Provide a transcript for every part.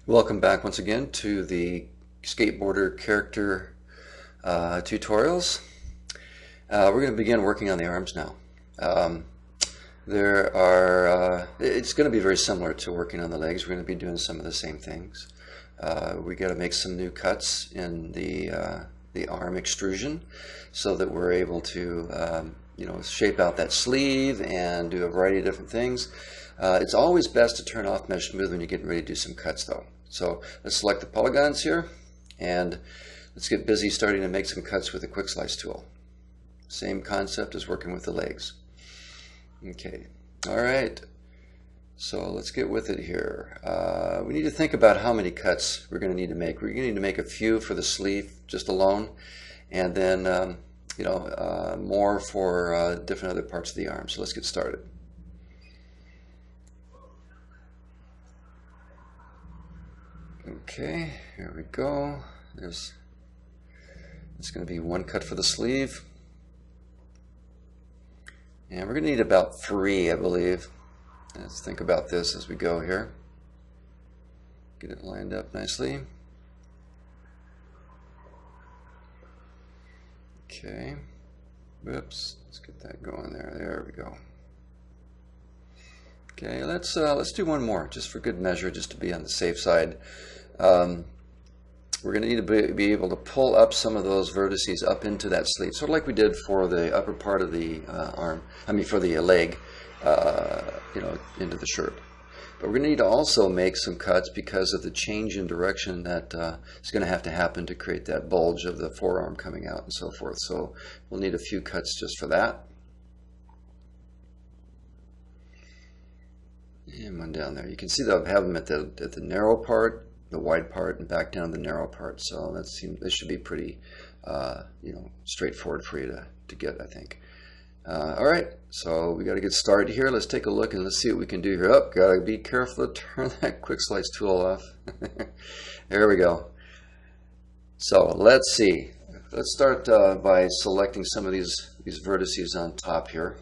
Welcome back once again to the skateboarder character tutorials. We're going to begin working on the arms now. Um, it's going to be very similar to working on the legs. We're going to be doing some of the same things. We got to make some new cuts in the arm extrusion so that we're able to shape out that sleeve and do a variety of different things. It's always best to turn off Mesh Smooth when you're getting ready to do some cuts though. So let's select the polygons here and let's get busy starting to make some cuts with the quick slice tool. Same concept as working with the legs. Okay, all right, so let's get with it here. We need to think about how many cuts we're going to need to make. We're going to need to make a few for the sleeve just alone, and then more for different other parts of the arm. So let's get started. Okay, here we go. It's going to be one cut for the sleeve. And we're going to need about 3, I believe. Let's think about this as we go here. Get it lined up nicely. Okay. Whoops. Let's get that going there. There we go. Okay, let's do one more just for good measure, just to be on the safe side. We're going to need to be able to pull up some of those vertices up into that sleeve, sort of like we did for the upper part of the for the leg, into the shirt. But we're going to need to also make some cuts because of the change in direction that is going to have to happen to create that bulge of the forearm coming out and so forth. So we'll need a few cuts just for that. And one down there. You can see that I have them at the narrow part, the wide part, and back down the narrow part. So this should be pretty, straightforward for you to get, I think. All right, so we got to get started here. Let's take a look and let's see what we can do here. Oh, gotta be careful to turn that quick slice tool off. There we go. So let's see. Let's start by selecting some of these vertices on top here.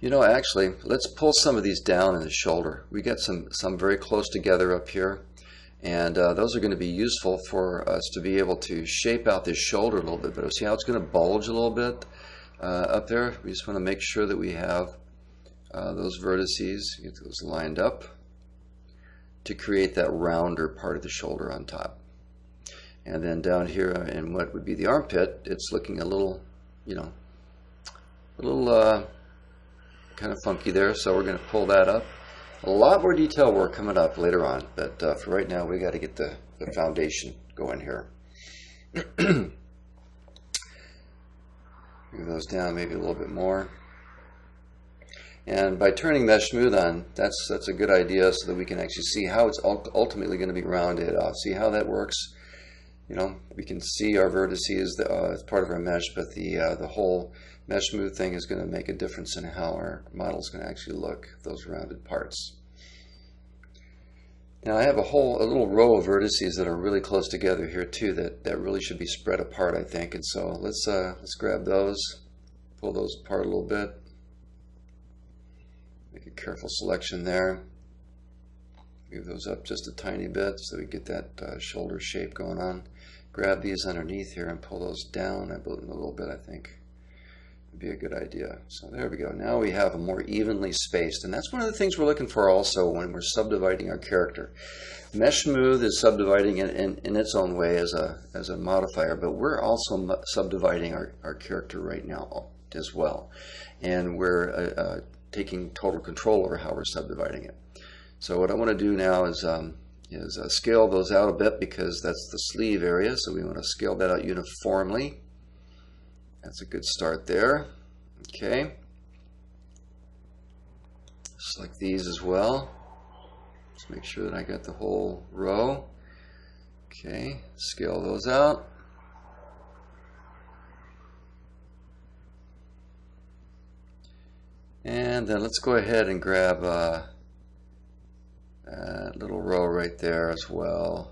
Actually, let's pull some of these down in the shoulder. We got some very close together up here, and those are going to be useful for us to be able to shape out this shoulder a little bit better. See how it's going to bulge a little bit up there? We just want to make sure that we have those vertices, get those lined up to create that rounder part of the shoulder on top. And then down here in what would be the armpit, it's looking a little, kind of funky there, so we're going to pull that up. A lot more detail work coming up later on, but for right now we got to get the foundation going here. Move those down maybe a little bit more, and by turning Mesh Smooth on, that's a good idea so that we can actually see how it's ultimately going to be rounded off. See how that works? We can see our vertices as part of our mesh, but the whole Mesh Smooth thing is going to make a difference in how our model is going to actually look, those rounded parts. Now I have a little row of vertices that are really close together here too that really should be spread apart, I think. And so let's grab those, pull those apart a little bit, make a careful selection there. Move those up just a tiny bit so we get that shoulder shape going on. Grab these underneath here and pull those down a little bit, I think. Would be a good idea. So there we go. Now we have a more evenly spaced, and that's one of the things we're looking for also when we're subdividing our character. Mesh Smooth is subdividing it in its own way as a modifier, but we're also subdividing our character right now as well. And we're taking total control over how we're subdividing it. So what I want to do now is scale those out a bit because that's the sleeve area, so we want to scale that out uniformly. That's a good start there. Okay. Select these as well. Just make sure that I got the whole row. Okay, scale those out. And then let's go ahead and grab that little row right there as well.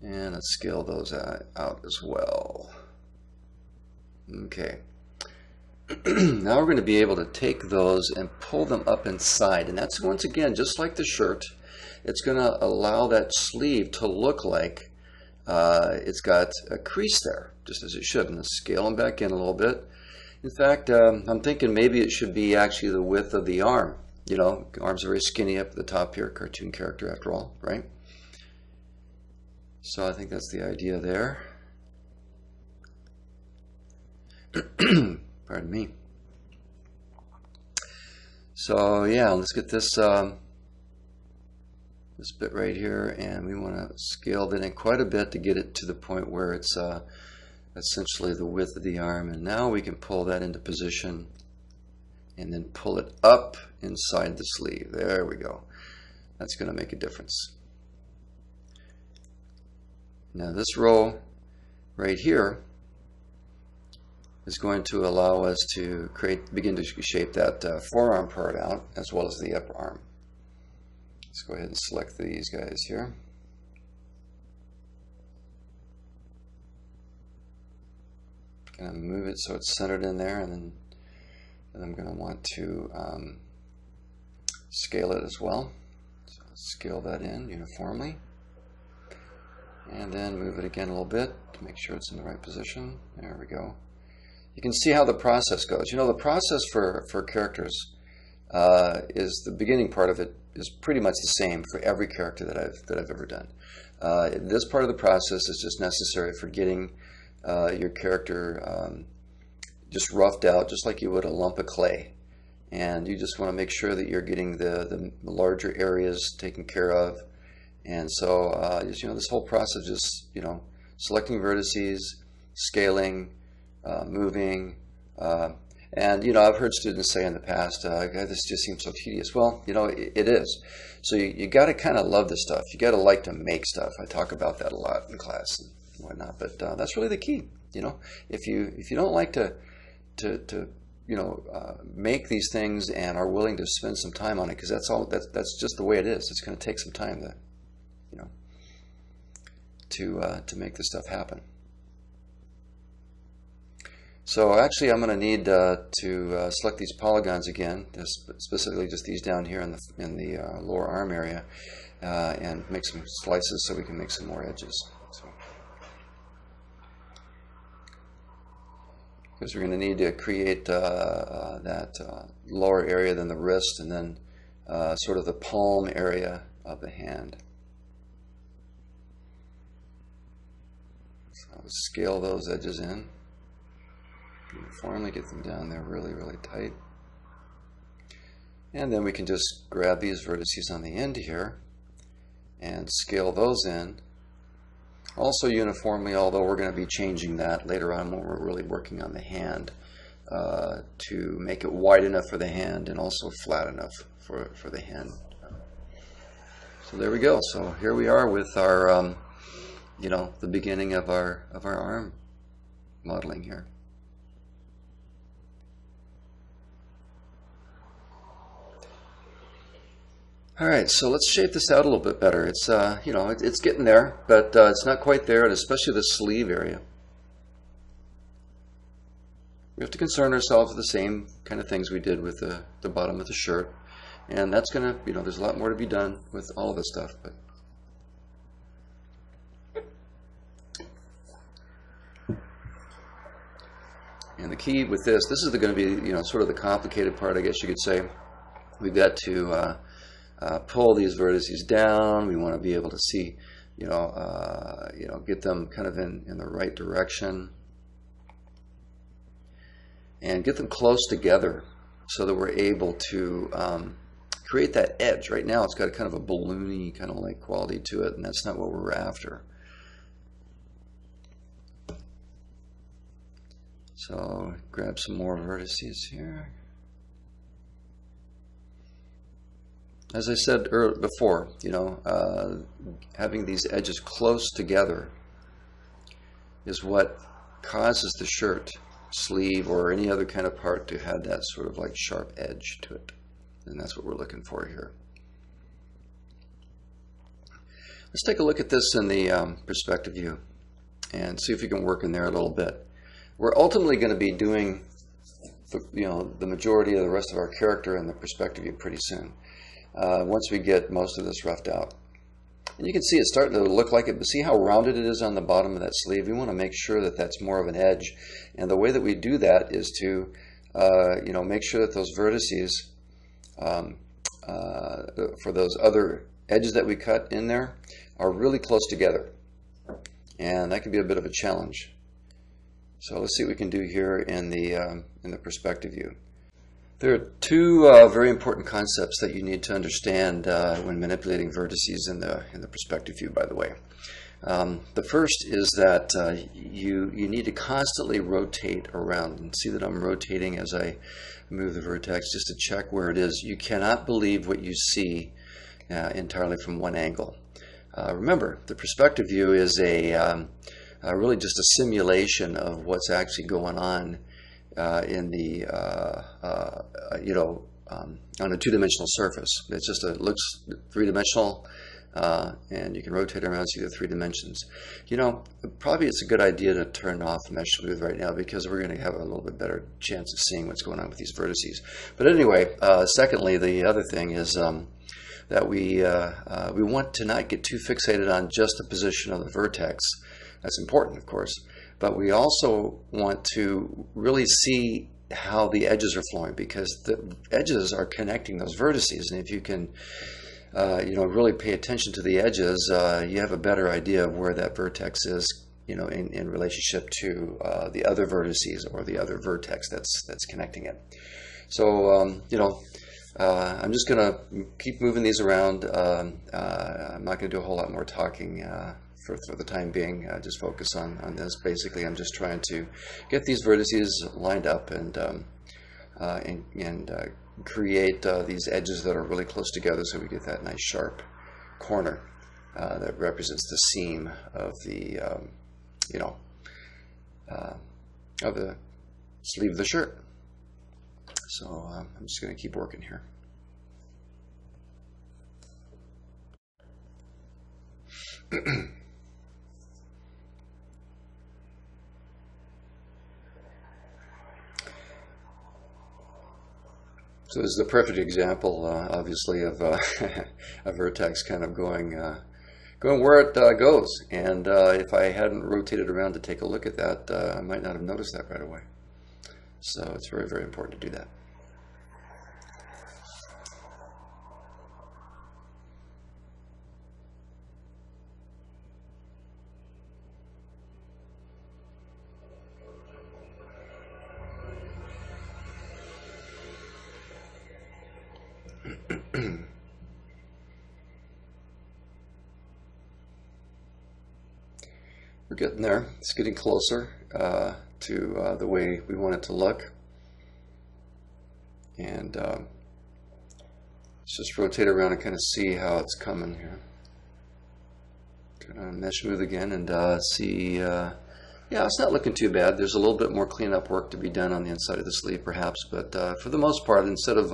And let's scale those out as well. Okay. Now we're going to be able to take those and pull them up inside, and that's once again just like the shirt. It's going to allow that sleeve to look like it's got a crease there, just as it should. And let's scale them back in a little bit. In fact, I'm thinking maybe it should be actually the width of the arm. You know, arms are very skinny up at the top here, cartoon character after all, right? So I think that's the idea there. Pardon me. So yeah, let's get this this bit right here, and we want to scale that in quite a bit to get it to the point where it's essentially the width of the arm. And now we can pull that into position and then pull it up inside the sleeve. There we go. That's going to make a difference. Now this row right here is going to allow us to begin to shape that forearm part out, as well as the upper arm. Let's go ahead and select these guys here. Going to move it so it's centered in there, and then I'm going to want to scale it as well. So let's scale that in uniformly, and then move it again a little bit to make sure it's in the right position. There we go. You can see how the process goes. You know, the process for characters is the beginning part of it is pretty much the same for every character that I've ever done. This part of the process is just necessary for getting your character just roughed out, just like you would a lump of clay. And you just want to make sure that you're getting the larger areas taken care of. And so, just, you know, this whole process is, you know, selecting vertices, scaling, moving, and you know, I've heard students say in the past, God, this just seems so tedious. Well, you know, it is. So you got to kind of love this stuff. You got to like to make stuff. I talk about that a lot in class and whatnot. But that's really the key. You know, if you don't like to you know, make these things and are willing to spend some time on it, because that's just the way it is. It's going to take some time to, you know, to make this stuff happen. So actually, I'm going to need to select these polygons again, specifically just these down here in the lower arm area, and make some slices so we can make some more edges. So, because we're going to need to create that lower area than the wrist, and then sort of the palm area of the hand. So I'll scale those edges in uniformly, get them down there really, really tight. And then we can just grab these vertices on the end here and scale those in. Also uniformly, although we're going to be changing that later on when we're really working on the hand to make it wide enough for the hand and also flat enough for the hand. So there we go. So here we are with our, you know, the beginning of our arm modeling here. All right, so let's shape this out a little bit better. It's you know, it's getting there, but it's not quite there, and especially the sleeve area. We have to concern ourselves with the same kind of things we did with the bottom of the shirt, and that's gonna, you know, there's a lot more to be done with all of this stuff, but. And the key with this is going to be, you know, sort of the complicated part, I guess you could say. We've got to pull these vertices down. We want to be able to see, you know, get them kind of in the right direction, and get them close together so that we're able to create that edge. Right now, it's got kind of a balloony kind of like quality to it, and that's not what we're after. So grab some more vertices here. As I said before, you know, having these edges close together is what causes the shirt, sleeve, or any other kind of part to have that sort of like sharp edge to it. And that's what we're looking for here. Let's take a look at this in the perspective view and see if we can work in there a little bit. We're ultimately going to be doing the majority of the rest of our character in the perspective view pretty soon. Once we get most of this roughed out. And you can see it's starting to look like it, but see how rounded it is on the bottom of that sleeve? We want to make sure that that's more of an edge. And the way that we do that is to make sure that those vertices for those other edges that we cut in there are really close together. And that can be a bit of a challenge. So let's see what we can do here in the perspective view. There are two very important concepts that you need to understand when manipulating vertices in the perspective view, by the way. The first is that you need to constantly rotate around. And see that I'm rotating as I move the vertex just to check where it is. You cannot believe what you see entirely from one angle. Remember, the perspective view is really just a simulation of what's actually going on in the on a two-dimensional surface. It's just it looks three-dimensional, and you can rotate around and see the three dimensions. Probably it's a good idea to turn off mesh smooth right now, because we're going to have a little bit better chance of seeing what's going on with these vertices. But anyway, secondly, the other thing is that we want to not get too fixated on just the position of the vertex. That's important, of course, but we also want to really see how the edges are flowing, because the edges are connecting those vertices, and if you can really pay attention to the edges, you have a better idea of where that vertex is, in relationship to the other vertices or the other vertex that's connecting it. So I'm just going to keep moving these around. I'm not going to do a whole lot more talking for the time being. Just focus on this. Basically, I'm just trying to get these vertices lined up and create these edges that are really close together, so we get that nice sharp corner that represents the seam of the of the sleeve of the shirt. So I'm just going to keep working here. So this is a perfect example, obviously, of a vertex kind of going where it goes. And if I hadn't rotated around to take a look at that, I might not have noticed that right away. So it's very, very important to do that. We're getting there. It's getting closer to the way we want it to look. And let's just rotate around and kind of see how it's coming here. Kind of mesh smooth again and see. Yeah, it's not looking too bad. There's a little bit more cleanup work to be done on the inside of the sleeve, perhaps, but for the most part, instead of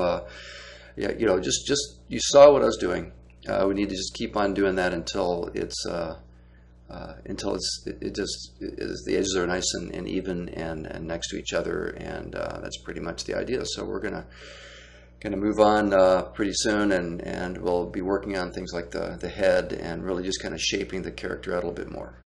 just you saw what I was doing. We need to just keep on doing that until it's the edges are nice and even and next to each other, and that's pretty much the idea. So we're gonna move on pretty soon, and we'll be working on things like the head and really just kind of shaping the character out a little bit more.